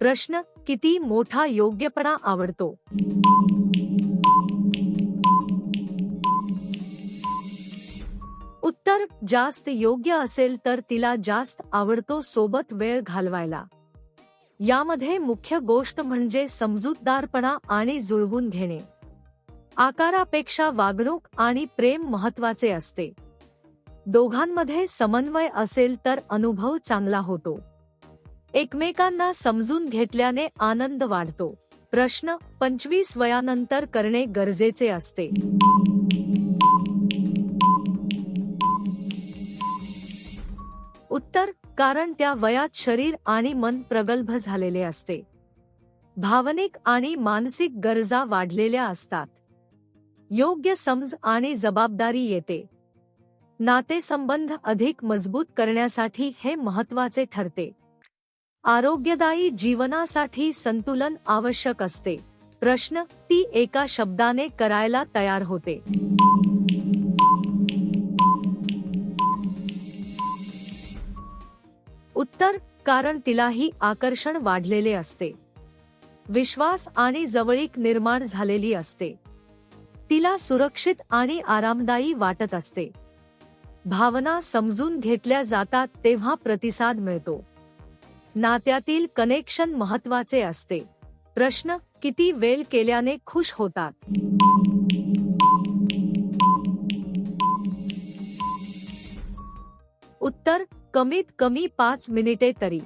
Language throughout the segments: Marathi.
प्रश्न, किती मोठा योग्यपणा आवडतो? उत्तर, जास्त योग्य असेल तर तिला जास्त आवडतो सोबत वेळ घालवायला. यामध्ये मुख्य गोष्ट म्हणजे समजूतदारपणा आणि जुळवून घेणे. आकारापेक्षा वागणूक आणि प्रेम महत्त्वाचे असते. दोघांमध्ये समन्वय असेल तर अनुभव चांगला होतो. एकमेकांना समजून घेतल्याने आनंद वाढतो. प्रश्न, 25 वयानंतर करणे गरजेचे असते? उत्तर, कारण त्या वयात शरीर आणि मन प्रगल्भ झालेले असते. भावनिक आणि मानसिक गरजा वाढलेल्या असतात. योग्य समज आणि जबाबदारी येते. नातेसंबंध अधिक मजबूत करण्यासाठी हे महत्त्वाचे ठरते. आरोग्यदायी जीवनासाठी संतुलन आवश्यक असते. प्रश्न, ती एका शब्दाने करायला तयार होते? उत्तर, कारण तिलाही आकर्षण वाढलेले असते. विश्वास आणि जवळीक निर्माण झालेली असते. तिला सुरक्षित आणि आरामदायी वाटत असते. भावना समजून घेतल्या जातात तेव्हा प्रतिसाद मिळतो. नात्यातील कनेक्शन महत्त्वाचे असते. प्रश्न, किती वेळ केल्याने खुश होतात? उत्तर, कमीत कमी 5 मिनिटे तरी.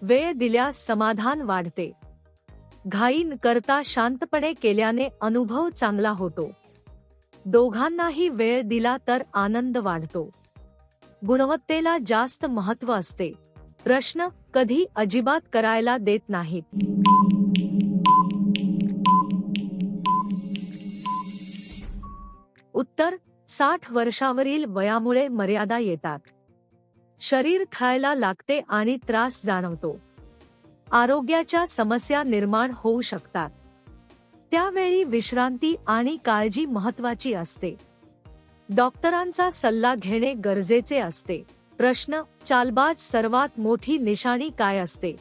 वेळ दिल्यास समाधान वाढते. घाई न करता शांतपणे केल्याने अनुभव चांगला होतो. दोघांनाही वेळ दिला तर आनंद वाढतो. गुणवत्तेला जास्त महत्त्व असते. प्रश्न, कधी अजिबात करायला देत नाहीत? उत्तर, 60 वर्षावरील वयामुळे मर्यादा येतात. शरीर खायला लागते आणि त्रास जाणवतो. आरोग्याच्या समस्या निर्माण होऊ शकतात. त्यावेळी विश्रांती आणि काळजी महत्त्वाची असते. डॉक्टरांचा सल्ला घेणे गरजेचे असते. प्रश्न, चालबाज सर्वात मोठी निशाणी काय असते?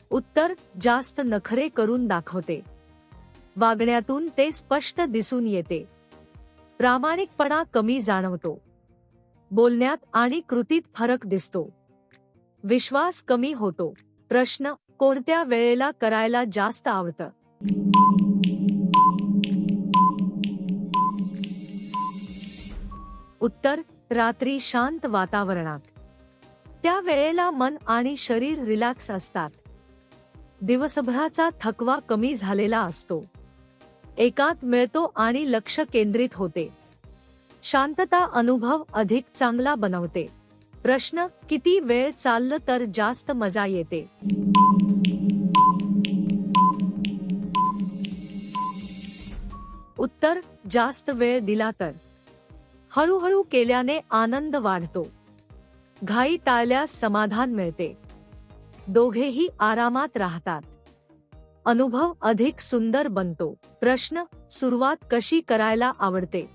उत्तर, जास्त नखरे करून दाखवते. वागण्यातून ते स्पष्ट दिसून येते. प्रामाणिकपणा कमी जाणवतो. बोलण्यात आणि कृतीत फरक दिसतो. विश्वास कमी होतो. प्रश्न, कोणत्या वेळेला करायला जास्त आवडतं? उत्तर, रात्री शांत वातावरणात. त्या वेळेला मन आणि शरीर रिलॅक्स असतात. दिवसभराचा थकवा कमी झालेला असतो. एकांत मिळतो आणि लक्ष केंद्रित होते. शांतता अनुभव अधिक चांगला बनवते. प्रश्न, किती वेळ चाललं तर जास्त मजा येते? उत्तर, जास्त वेळ दिला तर. हळूहळू केल्याने आनंद वाढतो. घाई टाळल्यास समाधान मिळते. दोघेही आरामात राहतात. अनुभव अधिक सुंदर बनतो. प्रश्न, सुरुवात कशी करायला आवडते?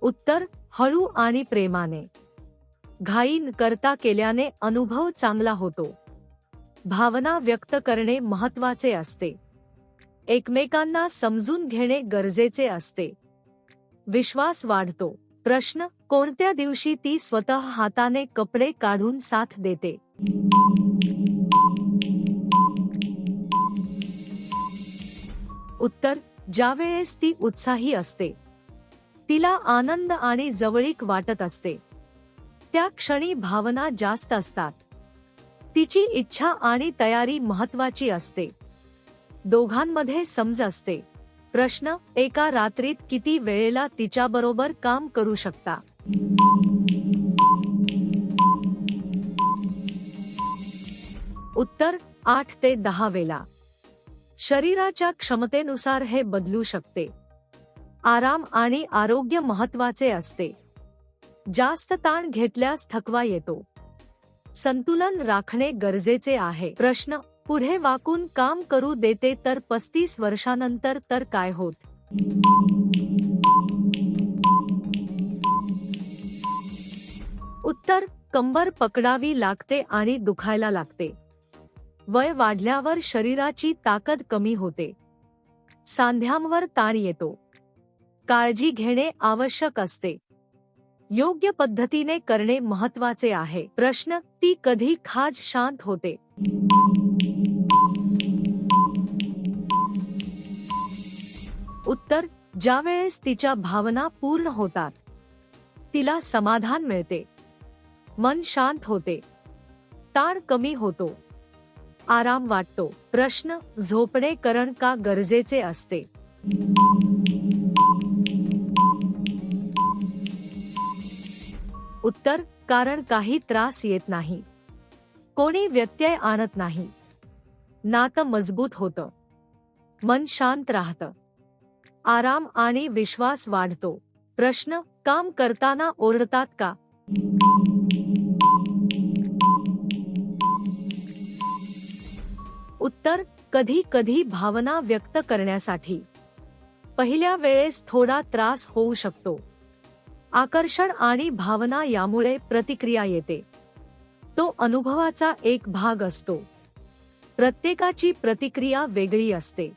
उत्तर, हळू आणि प्रेमाने. घाई न करता केल्याने अनुभव चांगला होतो. भावना व्यक्त करणे महत्त्वाचे असते. एकमेकांना समजून घेणे गरजेचे असते. विश्वास वाढतो. प्रश्न, कोणत्या दिवशी ती स्वतः हाताने कपडे काढून साथ देते? उत्तर, ज्यावेळेस ती उत्साही असते. तिला आनंद आणि जवळीक वाटत असते. त्या क्षणी भावना जास्त असतात. तिची इच्छा आणि तयारी महत्त्वाची असते. दोघांमध्ये समज असते. प्रश्न, एका रात्रीत किती वेळेला तिच्याबरोबर काम करू शकता? उत्तर, 8 ते 10 वेळा. शरीराच्या क्षमतेनुसार हे बदलू शकते. आराम आणि आरोग्य महत्त्वाचे असते. जास्त ताण घेतल्यास थकवा येतो. संतुलन राखणे गरजेचे आहे. प्रश्न, पुढे वाकून काम करू देते तर 35 वर्षानंतर तर काय होत? उत्तर: कंबर पकडावी लागते आणि दुखायला लागते. वय वाढल्यावर शरीराची ताकद कमी होते. सांध्यांवर ताण येतो. काळजी घेणे आवश्यक असते. योग्य पद्धतीने करणे महत्त्वाचे आहे. प्रश्न: ती कधी खाज शांत होते? उत्तर: ज्यावेळेस तिच्या भावना पूर्ण होतात. तिला समाधान मिळते. मन शांत होते. ताण कमी होतो. आराम वाटतो. प्रश्न: झोपणे करण का गरजेचे असते? उत्तर: कारण काही त्रास येत नाही. कोणी व्यत्यय आणत नाही. नातं मजबूत होतं. मन शांत राहतं. आराम आणि विश्वास वाढतो. प्रश्न: काम करताना ओरडतात का? उत्तर: कधी कधी भावना व्यक्त करण्यासाठी. पहिल्या वेळेस थोडा त्रास होऊ शकतो. आकर्षण आणि भावना यामुळे प्रतिक्रिया येते. तो अनुभवाचा एक भाग असतो. प्रत्येकाची प्रतिक्रिया वेगळी असते.